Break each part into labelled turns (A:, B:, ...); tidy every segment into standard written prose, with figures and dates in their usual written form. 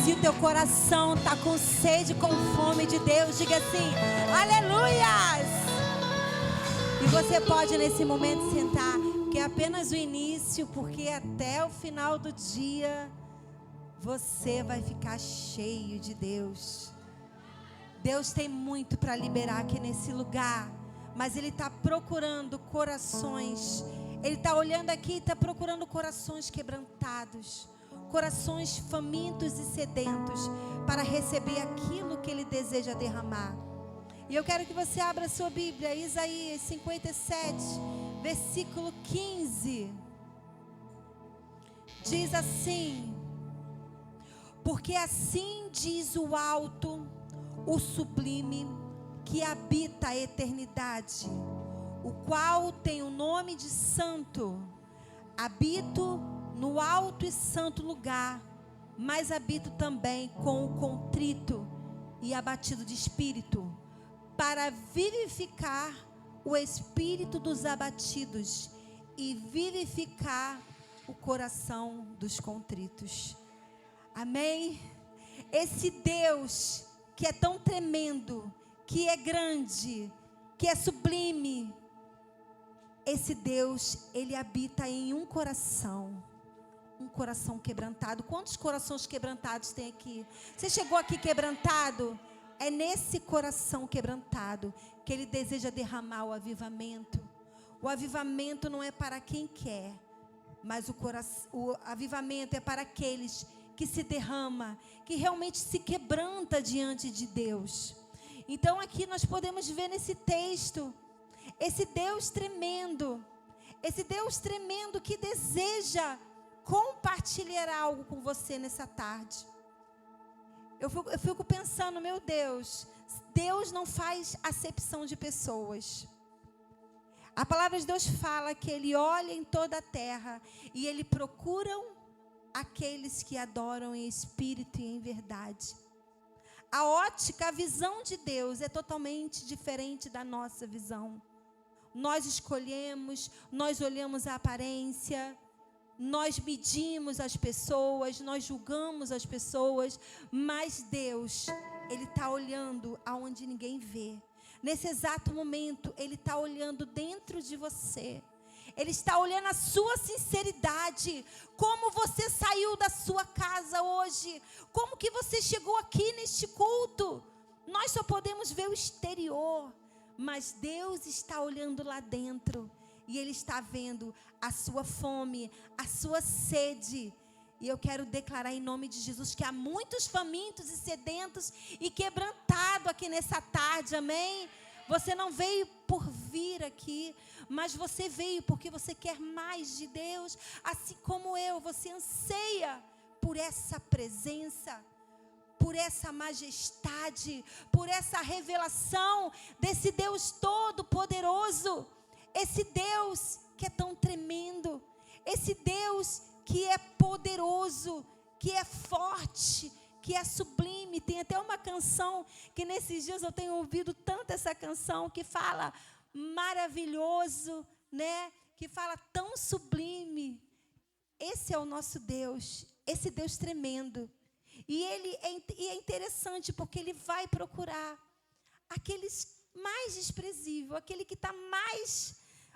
A: Se o teu coração está com sede, com fome de Deus, diga assim: aleluias! E você pode nesse momento sentar, que é apenas o início, porque até o final do dia você vai ficar cheio de Deus. Deus tem muito para liberar aqui nesse lugar, mas Ele está procurando corações. Ele está olhando aqui e está procurando corações quebrantados, corações famintos e sedentos para receber aquilo que Ele deseja derramar. E eu quero que você abra a sua Bíblia, Isaías 57, versículo 15. Diz assim: porque assim diz o alto, o sublime, que habita a eternidade, o qual tem o nome de santo. Habito no alto e santo lugar, mas habito também com o contrito e abatido de espírito, para vivificar o espírito dos abatidos e vivificar o coração dos contritos. Amém? Esse Deus que é tão tremendo, que é grande, que é sublime, esse Deus, Ele habita em um coração quebrantado. Quantos corações quebrantados tem aqui? Você chegou aqui quebrantado? É nesse coração quebrantado que Ele deseja derramar o avivamento. O avivamento não é para quem quer, mas o avivamento é para aqueles que se derrama, que realmente se quebranta diante de Deus. Então aqui nós podemos ver nesse texto esse Deus tremendo que deseja compartilhar algo com você nessa tarde. Eu fico pensando, meu Deus, Deus não faz acepção de pessoas. A palavra de Deus fala que Ele olha em toda a terra e Ele procura aqueles que adoram em espírito e em verdade. A ótica, a visão de Deus é totalmente diferente da nossa visão. Nós escolhemos, nós olhamos a aparência, nós medimos as pessoas, nós julgamos as pessoas, mas Deus, Ele está olhando aonde ninguém vê. Nesse exato momento, Ele está olhando dentro de você. Ele está olhando a sua sinceridade, como você saiu da sua casa hoje, como que você chegou aqui neste culto. Nós só podemos ver o exterior, mas Deus está olhando lá dentro, e Ele está vendo a sua fome, a sua sede. E eu quero declarar em nome de Jesus que há muitos famintos e sedentos e quebrantados aqui nessa tarde, amém? Você não veio por vir aqui, mas você veio porque você quer mais de Deus. Assim como eu, você anseia por essa presença, por essa majestade, por essa revelação desse Deus todo-poderoso. Esse Deus que é tão tremendo, esse Deus que é poderoso, que é forte, que é sublime. Tem até uma canção que nesses dias eu tenho ouvido tanto essa canção, que fala maravilhoso, né? Que fala tão sublime. Esse é o nosso Deus, esse Deus tremendo. E é interessante porque Ele vai procurar aqueles mais desprezíveis, aquele que está mais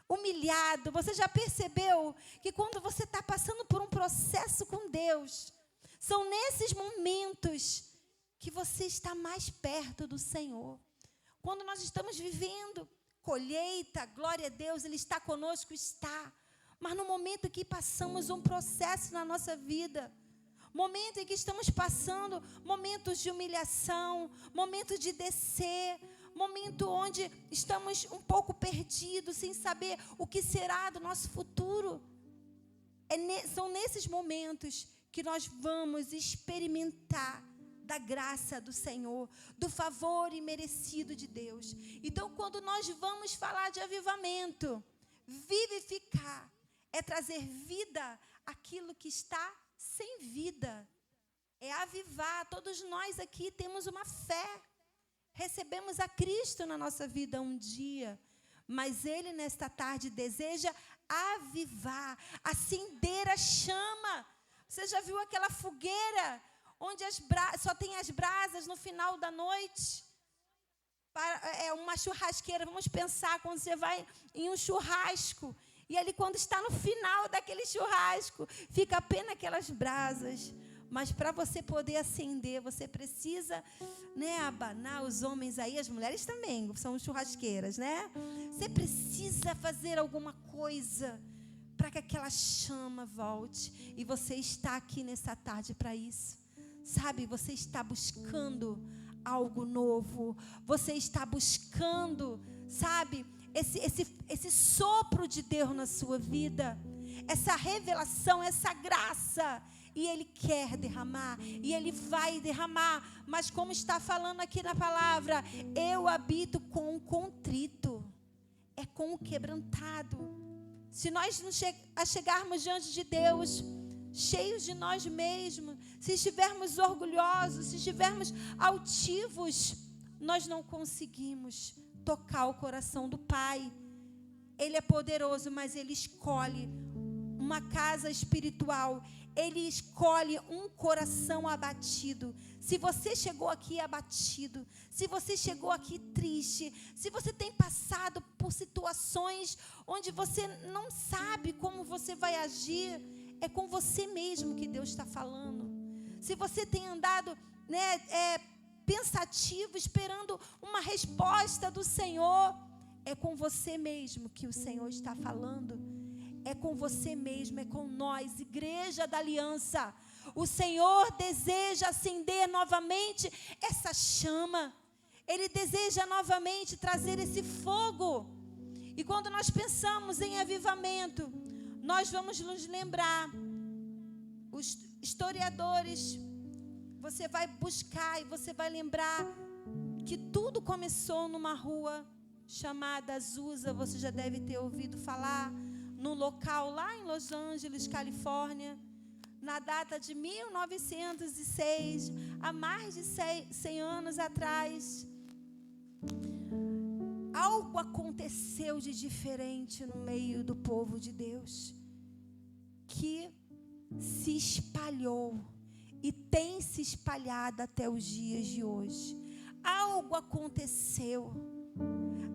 A: humilhado. Você já percebeu que quando você está passando por um processo com Deus, são nesses momentos que você está mais perto do Senhor. Quando nós estamos vivendo colheita, glória a Deus, Ele está conosco, está. Mas no momento que passamos um processo na nossa vida, momento em que estamos passando momentos de humilhação, momentos de descer, momento onde estamos um pouco perdidos, sem saber o que será do nosso futuro. São nesses momentos que nós vamos experimentar da graça do Senhor, do favor imerecido de Deus. Então, quando nós vamos falar de avivamento, vivificar é trazer vida àquilo que está sem vida. É avivar. Todos nós aqui temos uma fé. Recebemos a Cristo na nossa vida um dia, mas Ele nesta tarde deseja avivar, acender a chama. Você já viu aquela fogueira onde só tem as brasas no final da noite. É uma churrasqueira. Vamos pensar quando você vai em um churrasco. E ali, quando está no final daquele churrasco, fica apenas aquelas brasas. Mas para você poder acender, você precisa, né, abanar. Os homens aí, as mulheres também são churrasqueiras, né? Você precisa fazer alguma coisa para que aquela chama volte. E você está aqui nessa tarde para isso. Sabe, você está buscando algo novo. Você está buscando, sabe, esse sopro de Deus na sua vida. Essa revelação, essa graça. E Ele quer derramar, e Ele vai derramar. Mas como está falando aqui na palavra, eu habito com o contrito, é com o quebrantado. Se nós não chegarmos diante de Deus, cheios de nós mesmos, se estivermos orgulhosos, se estivermos altivos, nós não conseguimos tocar o coração do Pai. Ele é poderoso, mas Ele escolhe uma casa espiritual. Ele escolhe um coração abatido. Se você chegou aqui abatido, se você chegou aqui triste, se você tem passado por situações onde você não sabe como você vai agir, é com você mesmo que Deus está falando. Se você tem andado, né, pensativo, esperando uma resposta do Senhor, é com você mesmo que o Senhor está falando. É com você mesmo, é com nós, Igreja da Aliança. O Senhor deseja acender novamente essa chama. Ele deseja novamente trazer esse fogo. E quando nós pensamos em avivamento, nós vamos nos lembrar. Os historiadores, você vai buscar e você vai lembrar que tudo começou numa rua chamada Azusa. Você já deve ter ouvido falar. Num local lá em Los Angeles, Califórnia, na data de 1906, há mais de 100 anos atrás. Algo aconteceu de diferente no meio do povo de Deus, que se espalhou e tem se espalhado até os dias de hoje. Algo aconteceu,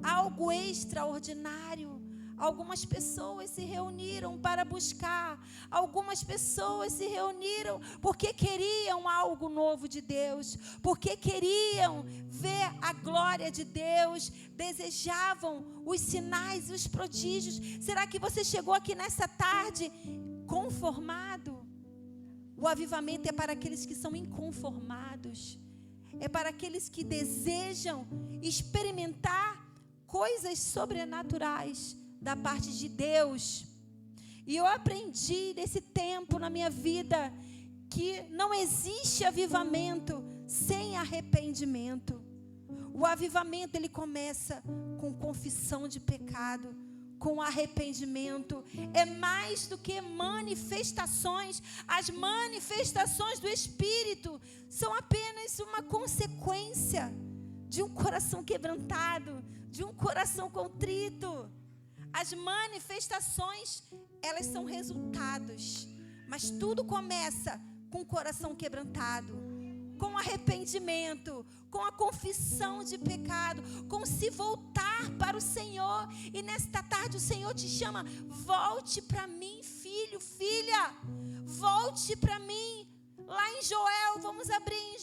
A: algo extraordinário. Algumas pessoas se reuniram para buscar. Algumas pessoas se reuniram porque queriam algo novo de Deus. Porque queriam ver a glória de Deus. Desejavam os sinais e os prodígios. Será que você chegou aqui nessa tarde conformado? O avivamento é para aqueles que são inconformados. É para aqueles que desejam experimentar coisas sobrenaturais da parte de Deus. E eu aprendi nesse tempo na minha vida que não existe avivamento sem arrependimento. O avivamento, ele começa com confissão de pecado, com arrependimento. É mais do que manifestações. As manifestações do Espírito são apenas uma consequência de um coração quebrantado, de um coração contrito. As manifestações, elas são resultados. Mas tudo começa com o coração quebrantado, com arrependimento, com a confissão de pecado, com se voltar para o Senhor. E nesta tarde o Senhor te chama: volte para mim, filho, filha. Volte para mim. Lá em Joel, vamos abrir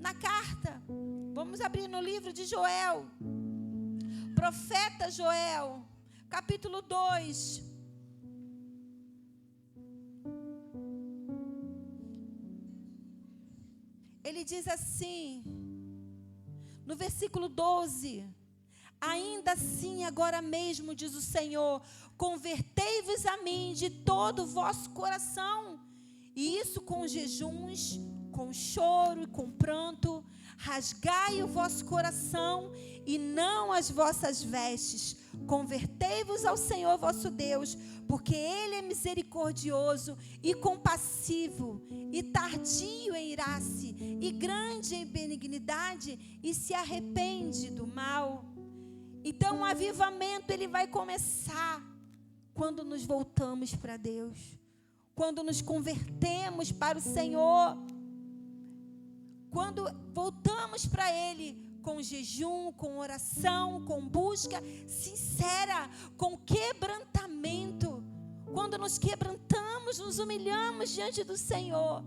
A: na carta. Vamos abrir no livro de Joel. Profeta Joel. Capítulo 2. Ele diz assim, no versículo 12: ainda assim, agora mesmo, diz o Senhor, convertei-vos a mim de todo o vosso coração, e isso com jejuns, com choro e com pranto. Rasgai o vosso coração e não as vossas vestes. Convertei-vos ao Senhor vosso Deus, porque Ele é misericordioso e compassivo, e tardio em irar-se, e grande em benignidade, e se arrepende do mal. Então o avivamento, ele vai começar quando nos voltamos para Deus, quando nos convertemos para o Senhor. quando voltamos para Ele com jejum, com oração, com busca sincera, com quebrantamento, quando nos quebrantamos, nos humilhamos diante do Senhor,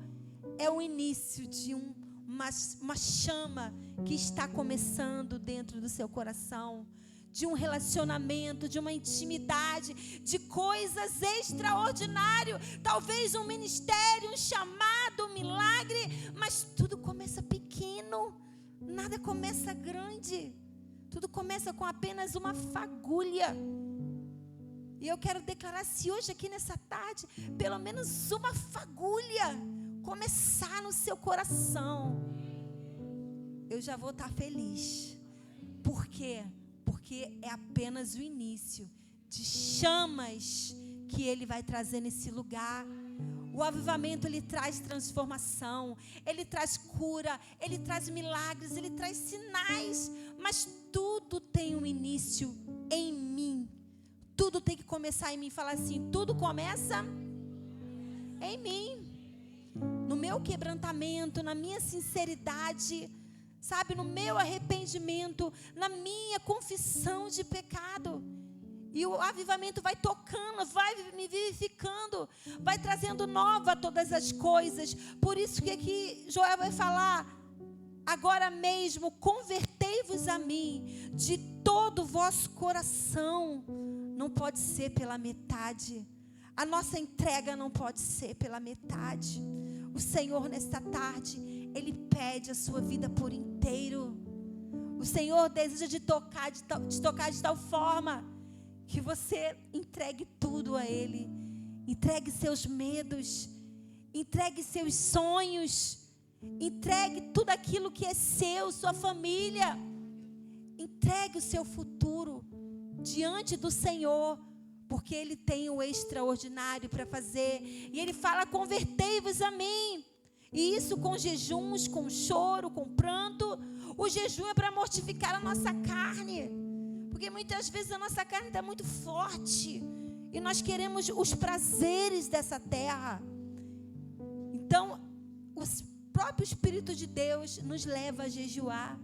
A: é o início de uma chama que está começando dentro do seu coração, de um relacionamento, de uma intimidade, de coisas extraordinárias, talvez um ministério, um chamado, um milagre, mas tudo começa pequeno, nada começa grande, tudo começa com apenas uma fagulha. E eu quero declarar, se hoje aqui nessa tarde, pelo menos uma fagulha começar no seu coração, eu já vou estar feliz. Por quê? Porque é apenas o início de chamas que Ele vai trazer nesse lugar. O avivamento, ele traz transformação, ele traz cura, ele traz milagres, ele traz sinais, mas tudo tem um início em mim. Tudo tem que começar em mim. Falar assim, tudo começa em mim, no meu quebrantamento, na minha sinceridade, sabe, no meu arrependimento, na minha confissão de pecado. E o avivamento vai tocando, vai me vivificando, vai trazendo nova todas as coisas. Por isso que aqui Joel vai falar, agora mesmo convertei-vos a mim de todo o vosso coração. Não pode ser pela metade. A nossa entrega não pode ser pela metade. O Senhor nesta tarde, Ele pede a sua vida por inteiro. O Senhor deseja te tocar de tal forma que você entregue tudo a Ele. Entregue seus medos, entregue seus sonhos, entregue tudo aquilo que é seu, sua família. Entregue o seu futuro diante do Senhor, porque Ele tem o extraordinário para fazer. E Ele fala, convertei-vos a mim. E isso com jejuns, com choro, com pranto. O jejum é para mortificar a nossa carne, porque muitas vezes a nossa carne está muito forte e nós queremos os prazeres dessa terra. Então, o próprio Espírito de Deus nos leva a jejuar.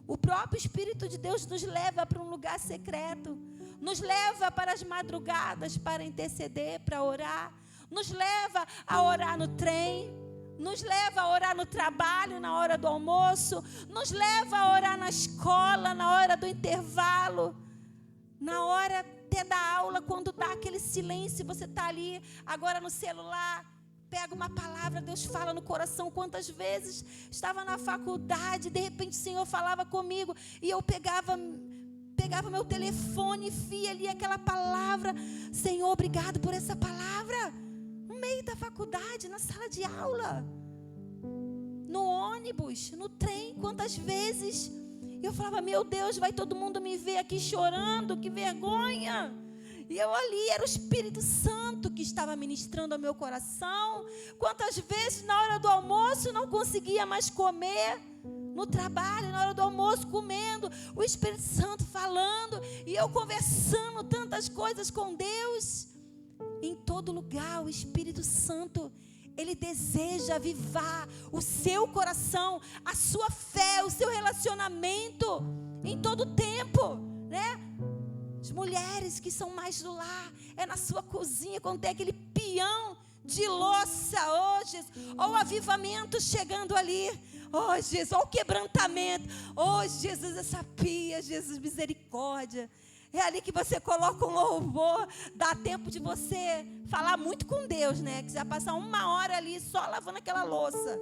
A: O próprio Espírito de Deus nos leva para um lugar secreto, nos leva para as madrugadas para interceder, para orar, nos leva a orar no trem, nos leva a orar no trabalho, na hora do almoço, nos leva a orar na escola, na hora do intervalo, na hora até da aula, quando dá aquele silêncio, você está ali, agora no celular, pega uma palavra, Deus fala no coração. Quantas vezes estava na faculdade, de repente o Senhor falava comigo, e eu pegava meu telefone e via ali aquela palavra. Senhor, obrigado por essa palavra. No meio da faculdade, na sala de aula, no ônibus, no trem, quantas vezes eu falava, meu Deus, vai todo mundo me ver aqui chorando, que vergonha. E eu ali, era o Espírito Santo que estava ministrando ao meu coração. Quantas vezes na hora do almoço não conseguia mais comer, no trabalho, na hora do almoço comendo, o Espírito Santo falando, e eu conversando tantas coisas com Deus. Em todo lugar o Espírito Santo, Ele deseja avivar o seu coração, a sua fé, o seu relacionamento, em todo tempo, né? As mulheres que são mais do lar, é na sua cozinha, quando tem aquele peão de louça, oh Jesus, oh o avivamento chegando ali, oh Jesus, oh o quebrantamento, oh Jesus, essa pia, Jesus, misericórdia. É ali que você coloca um louvor, dá tempo de você falar muito com Deus, né? Que você vai passar 1 hora ali só lavando aquela louça.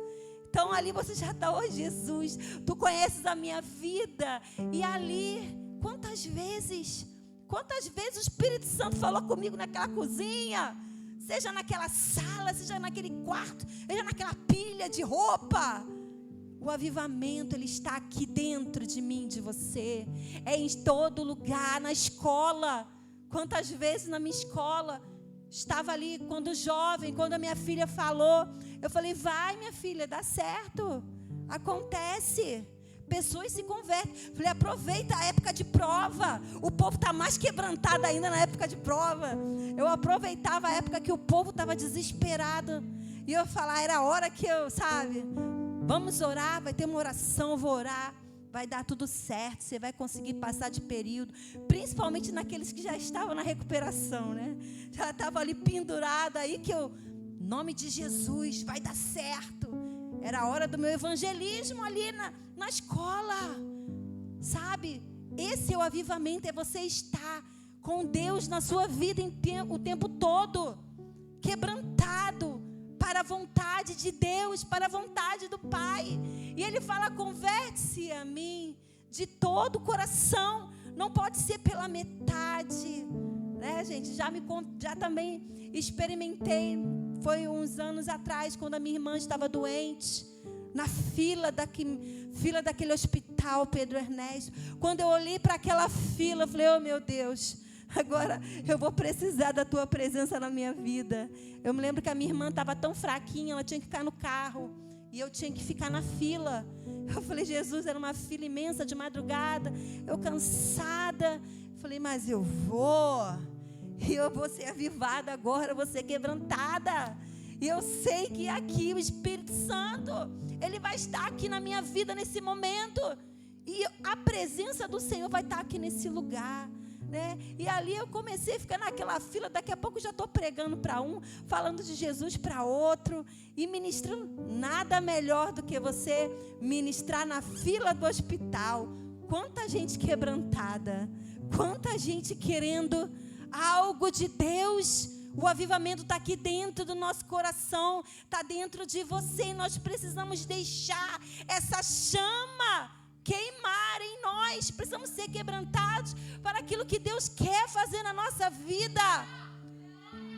A: Então ali você já está, oh Jesus, Tu conheces a minha vida. E ali, quantas vezes o Espírito Santo falou comigo naquela cozinha, seja naquela sala, seja naquele quarto, seja naquela pilha de roupa. O avivamento, ele está aqui dentro de mim, de você. É em todo lugar, na escola. Quantas vezes na minha escola, estava ali, quando jovem, quando a minha filha falou, eu falei, vai minha filha, dá certo, acontece. Pessoas se convertem. Falei, aproveita a época de prova. O povo está mais quebrantado ainda na época de prova. Eu aproveitava a época que o povo estava desesperado. E eu falava, era a hora que eu, sabe, Vamos orar, vai ter uma oração, eu vou orar. Vai dar tudo certo, você vai conseguir passar de período. Principalmente naqueles que já estavam na recuperação, né? Já estavam ali pendurado, aí que eu... Em nome de Jesus, vai dar certo. Era a hora do meu evangelismo ali na escola. Sabe? Esse é o avivamento, é você estar com Deus na sua vida o tempo todo. Quebrantado para a vontade de Deus, para a vontade do Pai. E Ele fala, converte-se a mim de todo o coração. Não pode ser pela metade. Né, gente? Já também experimentei. Foi uns anos atrás, quando a minha irmã estava doente, na fila daquele hospital, Pedro Ernesto. Quando eu olhei para aquela fila, eu falei, oh meu Deus, agora eu vou precisar da tua presença na minha vida. Eu me lembro que a minha irmã estava tão fraquinha, ela tinha que ficar no carro, e eu tinha que ficar na fila. Eu falei, Jesus, era uma fila imensa de madrugada, eu cansada. Eu falei, mas eu vou ser avivada agora, eu vou ser quebrantada. E eu sei que aqui o Espírito Santo, Ele vai estar aqui na minha vida nesse momento. E a presença do Senhor vai estar aqui nesse lugar, né? E ali eu comecei a ficar naquela fila. Daqui a pouco eu já estou pregando para um, falando de Jesus para outro, e ministrando. Nada melhor do que você ministrar na fila do hospital. Quanta gente quebrantada, quanta gente querendo algo de Deus. O avivamento está aqui dentro do nosso coração, está dentro de você, e nós precisamos deixar essa chama queimar em nós. Precisamos ser quebrantados para aquilo que Deus quer fazer na nossa vida.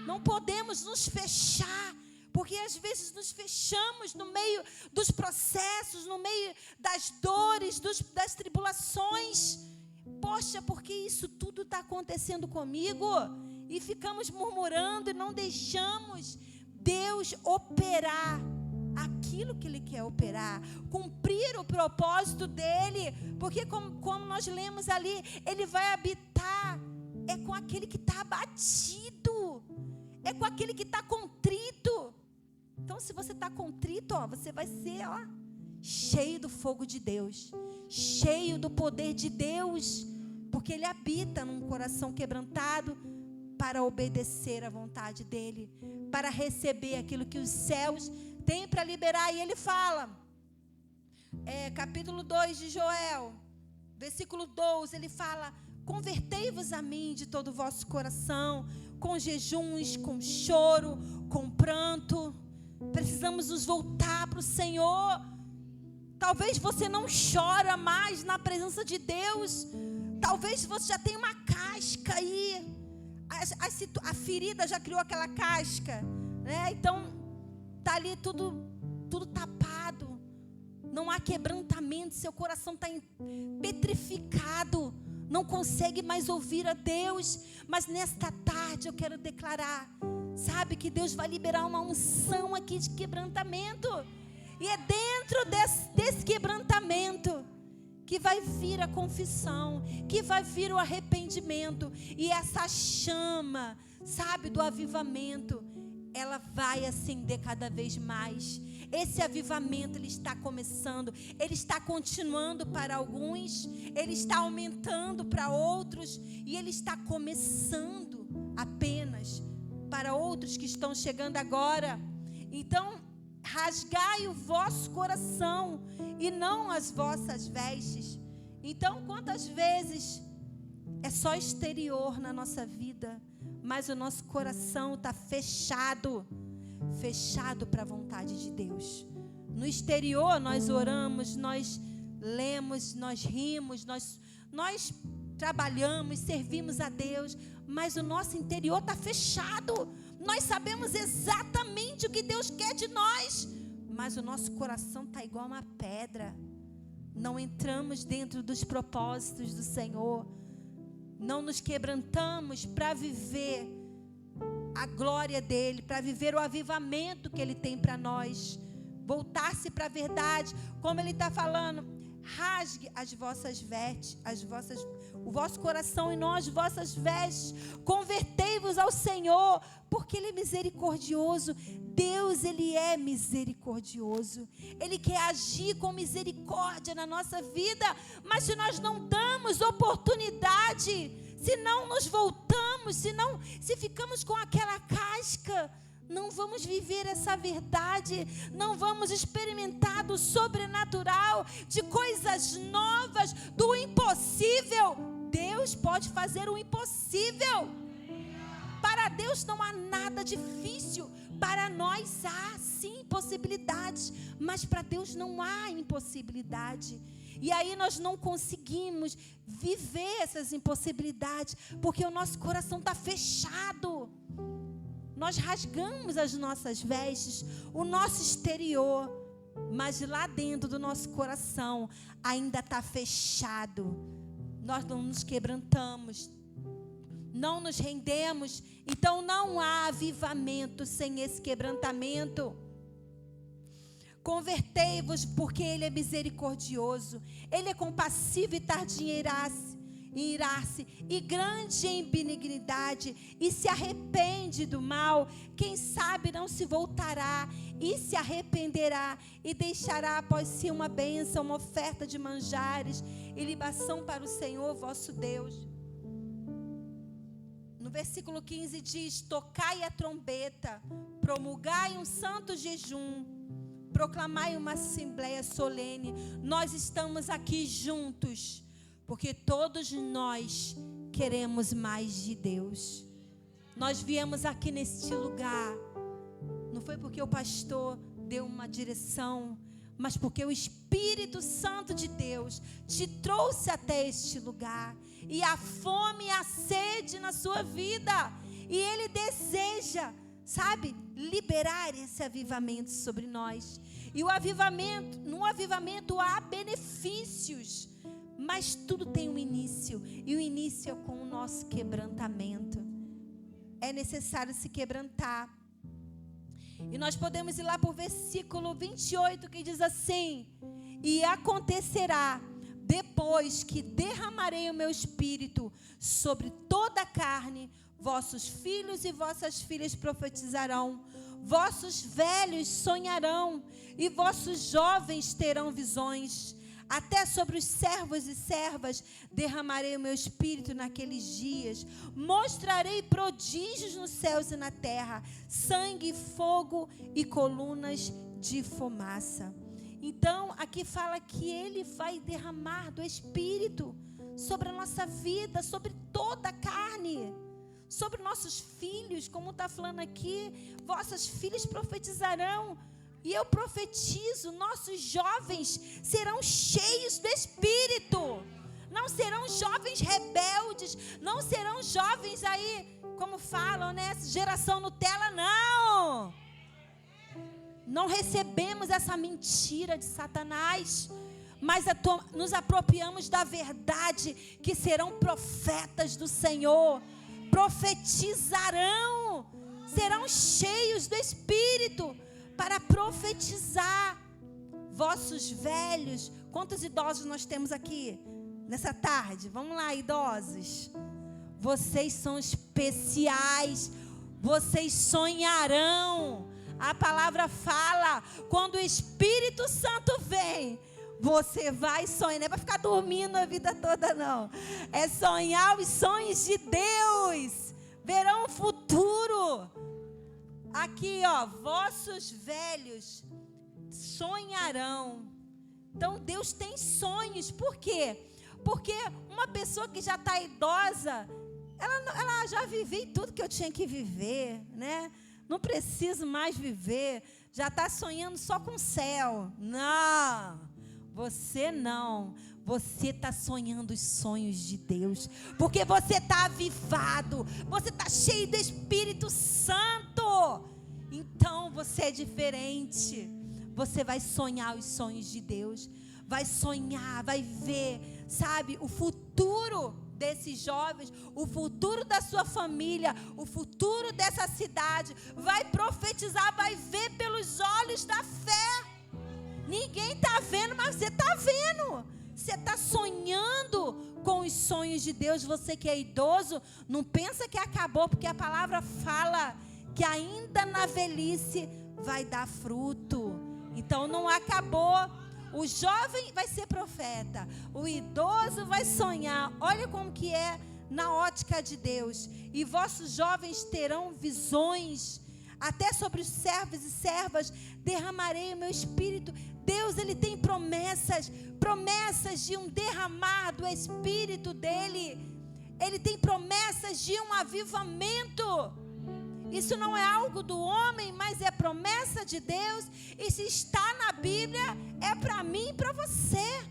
A: Não podemos nos fechar, porque às vezes nos fechamos no meio dos processos, no meio das dores, das tribulações. Poxa, porque isso tudo está acontecendo comigo? E ficamos murmurando e não deixamos Deus operar aquilo que Ele quer operar, cumprir o propósito dEle, porque como nós lemos ali, Ele vai habitar, é com aquele que está abatido, é com aquele que está contrito. Então, se você está contrito, você vai ser cheio do fogo de Deus, cheio do poder de Deus, porque Ele habita num coração quebrantado, para obedecer à vontade dEle, para receber aquilo que os céus têm para liberar. E Ele fala, capítulo 2 de Joel, versículo 12, Ele fala, convertei-vos a mim de todo o vosso coração, com jejuns, com choro, com pranto. Precisamos nos voltar para o Senhor. Talvez você não chora mais na presença de Deus, talvez você já tenha uma casca aí, a ferida já criou aquela casca, né? Então está ali tudo tapado, não há quebrantamento, seu coração está petrificado, não consegue mais ouvir a Deus. Mas nesta tarde eu quero declarar, sabe, que Deus vai liberar uma unção aqui de quebrantamento, e é dentro desse quebrantamento que vai vir a confissão, que vai vir o arrependimento, e essa chama, sabe, do avivamento, ela vai acender cada vez mais. Esse avivamento, ele está começando, ele está continuando para alguns, ele está aumentando para outros, e ele está começando apenas para outros que estão chegando agora. Então, rasgai o vosso coração e não as vossas vestes. Então, quantas vezes é só exterior na nossa vida, mas o nosso coração está fechado para a vontade de Deus. No exterior nós oramos, nós lemos, nós rimos, nós trabalhamos, servimos a Deus, mas o nosso interior está fechado. Nós sabemos exatamente o que Deus quer de nós, mas o nosso coração está igual uma pedra. Não entramos dentro dos propósitos do Senhor, não nos quebrantamos para viver a glória dEle, para viver o avivamento que Ele tem para nós, voltar-se para a verdade, como Ele está falando. Rasgue as vossas vestes, o vosso coração e não as vossas vestes. Convertei-vos ao Senhor, porque Ele é misericordioso. Deus, Ele é misericordioso. Ele quer agir com misericórdia na nossa vida. Mas se nós não damos oportunidade, se não nos voltamos, se ficamos com aquela casca, não vamos viver essa verdade, não vamos experimentar do sobrenatural, de coisas novas, do impossível. Deus pode fazer o impossível. Para Deus não há nada difícil. Para nós há sim impossibilidades, mas para Deus não há impossibilidade. E aí nós não conseguimos viver essas impossibilidades, porque o nosso coração está fechado. Nós rasgamos as nossas vestes, o nosso exterior, mas lá dentro do nosso coração ainda está fechado. Nós não nos quebrantamos, não nos rendemos. Então não há avivamento sem esse quebrantamento. Convertei-vos, porque Ele é misericordioso, Ele é compassivo e tardio em irar-se, e grande em benignidade, e se arrepende do mal. Quem sabe não se voltará e se arrependerá, e deixará após si uma bênção, uma oferta de manjares e libação para o Senhor vosso Deus. No versículo 15 diz: tocai a trombeta, promulgai um santo jejum, proclamai uma assembleia solene. Nós estamos aqui juntos porque todos nós queremos mais de Deus. Nós viemos aqui neste lugar, não foi porque o pastor deu uma direção, mas porque o Espírito Santo de Deus te trouxe até este lugar. E a fome e a sede na sua vida. E Ele deseja, sabe, liberar esse avivamento sobre nós. E o avivamento, no avivamento há benefícios, mas tudo tem um início. E o início é com o nosso quebrantamento. É necessário se quebrantar. E nós podemos ir lá para o versículo 28, que diz assim: e acontecerá, depois que derramarei o meu espírito sobre toda a carne, vossos filhos e vossas filhas profetizarão, vossos velhos sonharão, e vossos jovens terão visões. Até sobre os servos e servas derramarei o meu espírito naqueles dias. Mostrarei prodígios nos céus e na terra, sangue, fogo e colunas de fumaça. Então, aqui fala que Ele vai derramar do Espírito sobre a nossa vida, sobre toda a carne, sobre nossos filhos, como está falando aqui, vossas filhas profetizarão. E eu profetizo, nossos jovens serão cheios do Espírito. Não serão jovens rebeldes, não serão jovens aí, como falam, né? Geração Nutella, não. Não recebemos essa mentira de Satanás, mas nos apropriamos da verdade, que serão profetas do Senhor, profetizarão, serão cheios do Espírito para profetizar. Vossos velhos, quantos idosos nós temos aqui nessa tarde? Vamos lá, idosos. Vocês são especiais, vocês sonharão. A palavra fala, quando o Espírito Santo vem, você vai sonhar. Não é para ficar dormindo a vida toda, não. É sonhar os sonhos de Deus. Verão o futuro. Aqui, ó, vossos velhos sonharão. Então Deus tem sonhos. Por quê? Porque uma pessoa que já está idosa, ela já viveu tudo que eu tinha que viver, né? Não preciso mais viver. Já está sonhando só com o céu. Não, você não. Você está sonhando os sonhos de Deus, porque você está avivado, você está cheio do Espírito Santo. Então você é diferente. Você vai sonhar os sonhos de Deus, vai sonhar, vai ver, sabe, o futuro desses jovens, o futuro da sua família, o futuro dessa cidade. Vai profetizar, vai ver pelos olhos da fé. Ninguém está vendo, mas você está vendo. Você está sonhando com os sonhos de Deus. Você que é idoso, não pensa que acabou, porque a palavra fala que ainda na velhice vai dar fruto. Então não acabou. O jovem vai ser profeta, o idoso vai sonhar. Olha como que é na ótica de Deus. E vossos jovens terão visões, até sobre os servos e servas derramarei o meu espírito. Deus, ele tem promessas de um derramar do espírito dele. Ele tem promessas de um avivamento. Isso não é algo do homem, mas é promessa de Deus. E se está na Bíblia, é para mim e para você.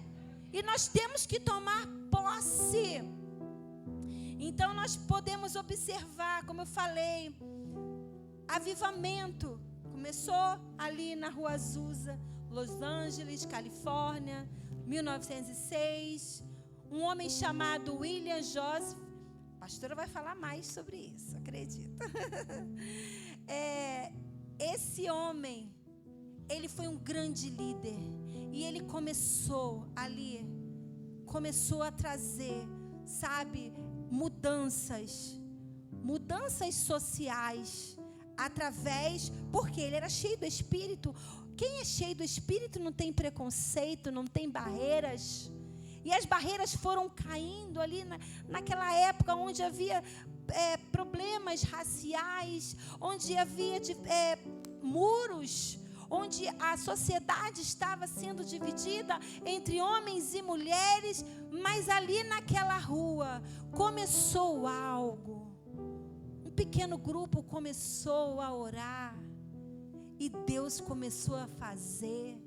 A: E nós temos que tomar posse. Então nós podemos observar, como eu falei, avivamento. Começou ali na Rua Azusa, Los Angeles, Califórnia, 1906. Um homem chamado William Joseph. A pastora vai falar mais sobre isso, acredita. Esse homem, ele foi um grande líder. E ele começou a trazer, sabe, mudanças sociais, porque ele era cheio do Espírito. Quem é cheio do Espírito não tem preconceito, não tem barreiras. E as barreiras foram caindo ali naquela época onde havia problemas raciais, onde havia muros, onde a sociedade estava sendo dividida entre homens e mulheres. Mas ali naquela rua começou algo. Um pequeno grupo começou a orar. E Deus começou a fazer.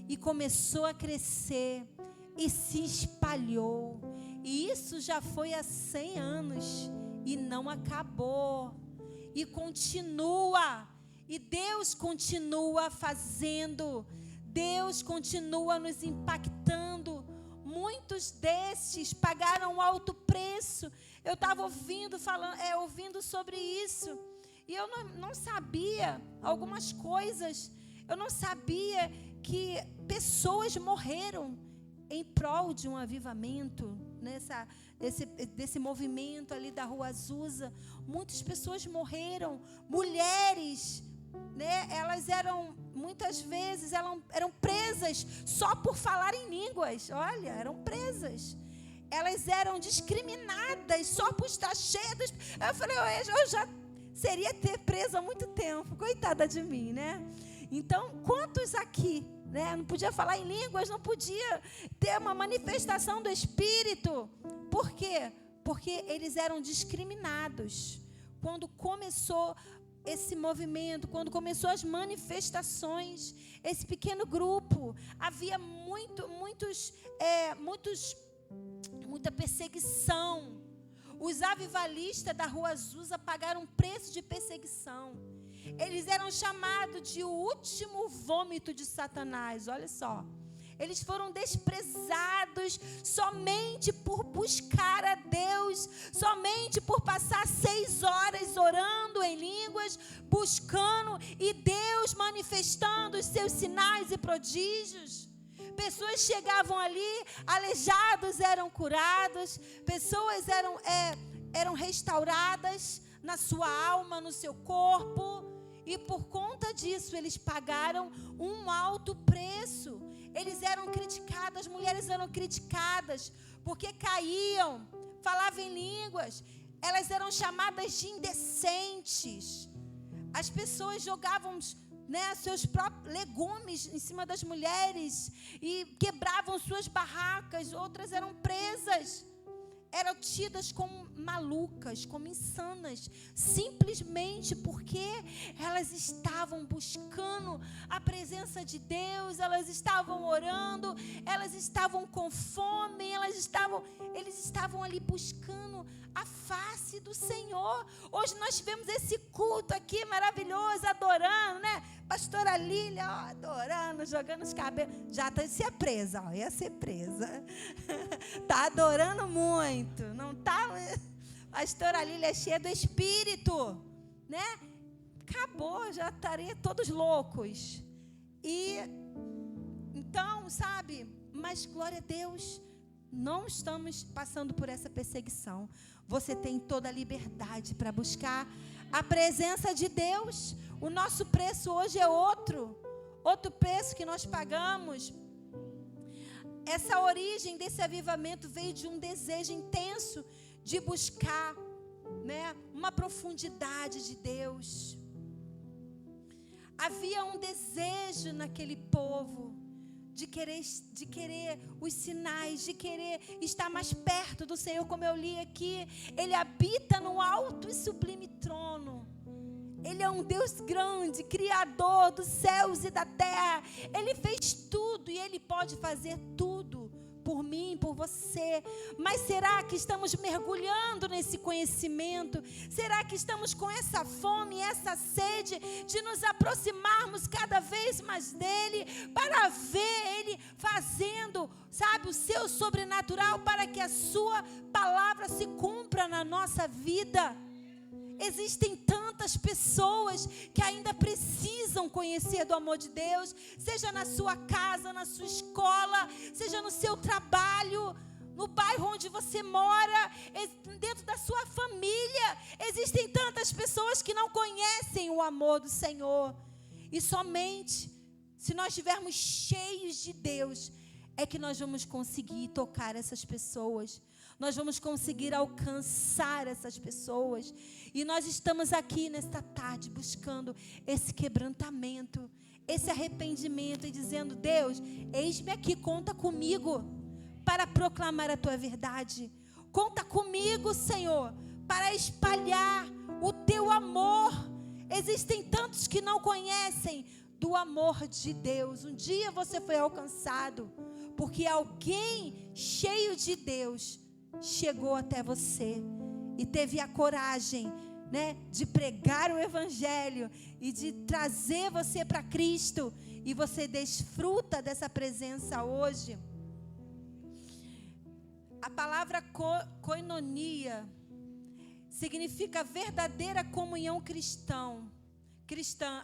A: E começou a crescer. E se espalhou. E isso já foi há 100 anos. E não acabou. E continua. E Deus continua fazendo. Deus continua nos impactando. Muitos destes pagaram alto preço. Eu estava ouvindo sobre isso. E eu não sabia algumas coisas. Eu não sabia que pessoas morreram em prol de um avivamento, desse movimento ali da Rua Azusa. Muitas pessoas morreram, mulheres, né? Elas muitas vezes eram presas só por falar em línguas. Olha, eram presas. Elas eram discriminadas só por estar cheias. Eu falei, eu já seria ter presa há muito tempo, coitada de mim, né? Então, quantos aqui, né, não podia falar em línguas, não podia ter uma manifestação do Espírito? Por quê? Porque eles eram discriminados. Quando começou esse movimento, quando começou as manifestações, esse pequeno grupo, havia muita perseguição. Os avivalistas da Rua Azusa pagaram preço de perseguição. Eles eram chamados de o último vômito de Satanás, olha só. Eles foram desprezados somente por buscar a Deus, somente por passar 6 horas orando em línguas, buscando, e Deus manifestando os seus sinais e prodígios. Pessoas chegavam ali, aleijados eram curados, pessoas eram restauradas na sua alma, no seu corpo. E por conta disso, eles pagaram um alto preço. Eles eram criticados, as mulheres eram criticadas, porque caíam, falavam em línguas. Elas eram chamadas de indecentes. As pessoas jogavam, né, seus próprios legumes em cima das mulheres e quebravam suas barracas. Outras eram presas. Eram tidas como malucas, como insanas, simplesmente porque elas estavam buscando a presença de Deus, elas estavam orando, elas estavam com fome, eles estavam ali buscando a face do Senhor. Hoje nós tivemos esse culto aqui maravilhoso, adorando, né? Pastora Lília, ó, adorando, jogando os cabelos. Já ia ser presa, ó, ia ser presa. Tá adorando muito, não tá? Pastora Lília é cheia do Espírito, né? Acabou, já estaria todos loucos. E então, sabe? Mas glória a Deus, não estamos passando por essa perseguição. Você tem toda a liberdade para buscar A presença de Deus. O nosso preço hoje é outro preço que nós pagamos. Essa origem desse avivamento veio de um desejo intenso de buscar, né, uma profundidade de Deus. Havia um desejo naquele povo de querer os sinais, de querer estar mais perto do Senhor, como eu li aqui. Ele habita no alto e sublime trono. Ele é um Deus grande, criador dos céus e da terra. Ele fez tudo e Ele pode fazer tudo por mim, por você. Mas será que estamos mergulhando nesse conhecimento? Será que estamos com essa fome, essa sede de nos aproximarmos cada vez mais dEle, para ver Ele fazendo, sabe, o seu sobrenatural, para que a sua palavra se cumpra na nossa vida? Existem tantas pessoas que ainda precisam conhecer do amor de Deus, seja na sua casa, na sua escola, seja no seu trabalho, no bairro onde você mora, dentro da sua família. Existem tantas pessoas que não conhecem o amor do Senhor. E somente se nós estivermos cheios de Deus, é que nós vamos conseguir tocar essas pessoas. Nós vamos conseguir alcançar essas pessoas. E nós estamos aqui nesta tarde buscando esse quebrantamento, esse arrependimento e dizendo: Deus, eis-me aqui, conta comigo para proclamar a tua verdade. Conta comigo, Senhor, para espalhar o teu amor. Existem tantos que não conhecem do amor de Deus. Um dia você foi alcançado porque alguém cheio de Deus chegou até você e teve a coragem, né, de pregar o evangelho e de trazer você para Cristo, e você desfruta dessa presença hoje. A palavra koinonia significa verdadeira comunhão cristã,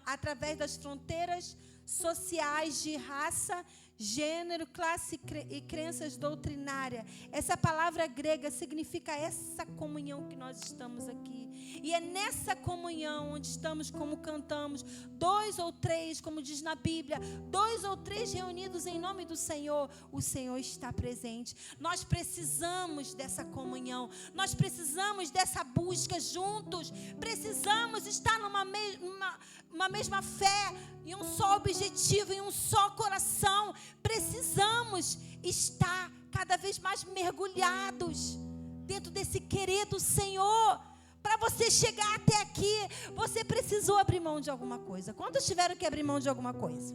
A: através das fronteiras sociais de raça, gênero, classe e crenças doutrinárias. Essa palavra grega significa essa comunhão que nós estamos aqui. E é nessa comunhão onde estamos, como cantamos, 2 ou 3, como diz na Bíblia, 2 ou 3 reunidos em nome do Senhor, o Senhor está presente. Nós precisamos dessa comunhão, nós precisamos dessa busca juntos, precisamos estar numa mesma fé, em um só objetivo, em um só coração. Precisamos estar cada vez mais mergulhados dentro desse querer do Senhor. Para você chegar até aqui, você precisou abrir mão de alguma coisa. Quantos tiveram que abrir mão de alguma coisa?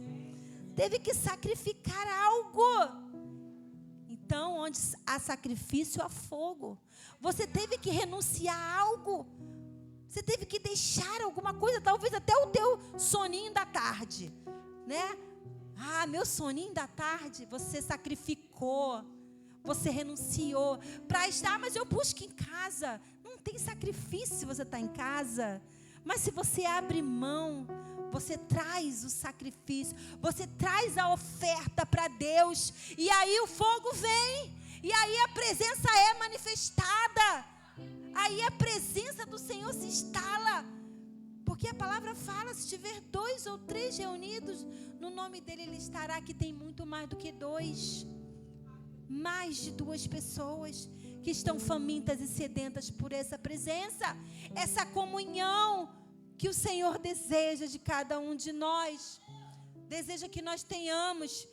A: Teve que sacrificar algo. Então, onde há sacrifício, há fogo. Você teve que renunciar a algo. Você teve que deixar alguma coisa, talvez até o teu soninho da tarde, né? Ah, meu soninho da tarde, você sacrificou, você renunciou para estar, mas eu busco em casa. Não tem sacrifício se você está em casa, mas se você abre mão, você traz o sacrifício, você traz a oferta para Deus, e aí o fogo vem, e aí a presença é manifestada. Aí a presença do Senhor se instala. Porque a palavra fala, se tiver 2 ou 3 reunidos no nome dele, ele estará. Que tem muito mais do que 2. Mais de 2 pessoas que estão famintas e sedentas por essa presença. Essa comunhão que o Senhor deseja de cada um de nós. Deseja que nós tenhamos.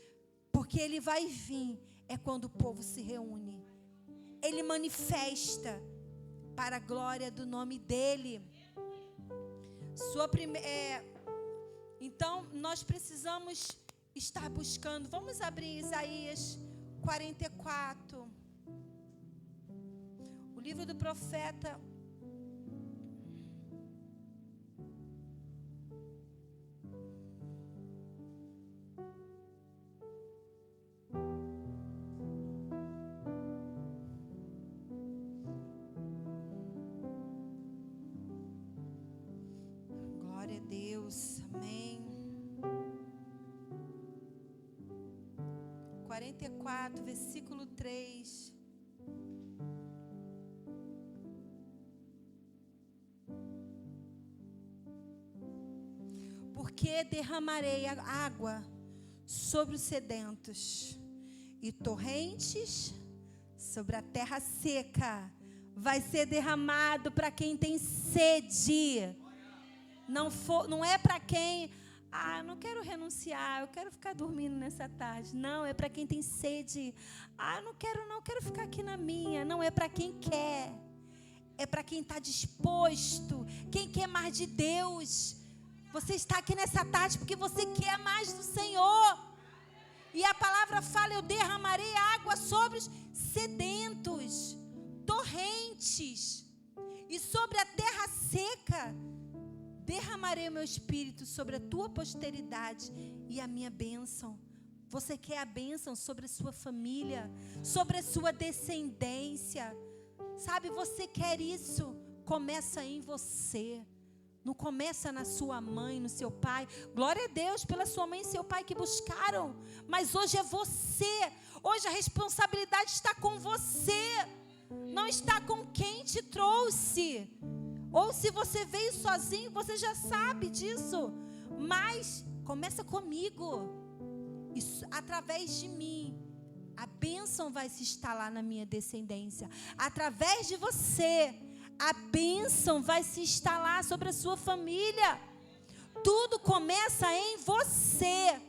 A: Porque ele vai vir. É quando o povo se reúne. Ele manifesta para a glória do nome dele. Então, nós precisamos estar buscando. Vamos abrir Isaías 44. O livro do profeta. Deus, amém. 44, versículo 3. porque derramarei a água sobre os sedentos e torrentes sobre a terra seca. Vai ser derramado para quem tem sede. Não é para quem, eu não quero renunciar, eu quero ficar dormindo nessa tarde. Não, é para quem tem sede. Eu quero ficar aqui na minha. Não, é para quem quer. É para quem está disposto. Quem quer mais de Deus. Você está aqui nessa tarde porque você quer mais do Senhor. E a palavra fala, eu derramarei água sobre os sedentos, torrentes, e sobre a terra seca, derramarei o meu espírito sobre a tua posteridade e a minha bênção. Você quer a bênção sobre a sua família, sobre a sua descendência. Sabe, você quer isso? Começa em você. Não começa na sua mãe, no seu pai. Glória a Deus pela sua mãe e seu pai que buscaram. Mas hoje é você. Hoje a responsabilidade está com você. Não está com quem te trouxe. Ou se você veio sozinho, você já sabe disso. Mas começa comigo. Isso, através de mim, a bênção vai se instalar na minha descendência. Através de você, a bênção vai se instalar sobre a sua família. Tudo começa em você.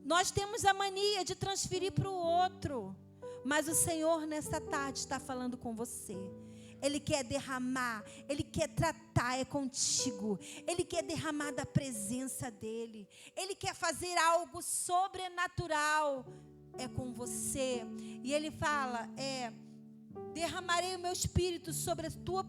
A: Nós temos a mania de transferir para o outro. Mas o Senhor nesta tarde está falando com você. Ele quer derramar, Ele quer tratar, é contigo. Ele quer derramar da presença dEle. Ele quer fazer algo sobrenatural, é com você. E Ele fala, derramarei o meu espírito sobre a tua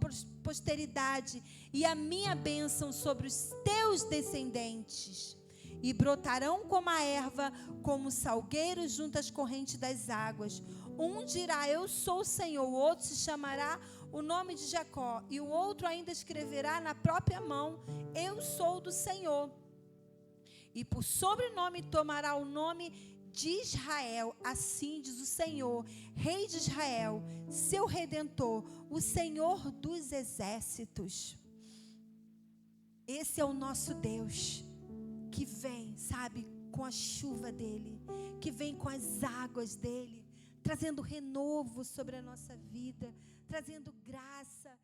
A: posteridade e a minha bênção sobre os teus descendentes. E brotarão como a erva, como salgueiros junto às correntes das águas. Um dirá, eu sou o Senhor. O outro se chamará o nome de Jacó. E o outro ainda escreverá na própria mão, eu sou do Senhor. E por sobrenome tomará o nome de Israel. Assim diz o Senhor, Rei de Israel, seu Redentor, o Senhor dos exércitos. Esse é o nosso Deus, que vem, sabe, com a chuva dEle, que vem com as águas dEle, trazendo renovo sobre a nossa vida, trazendo graça.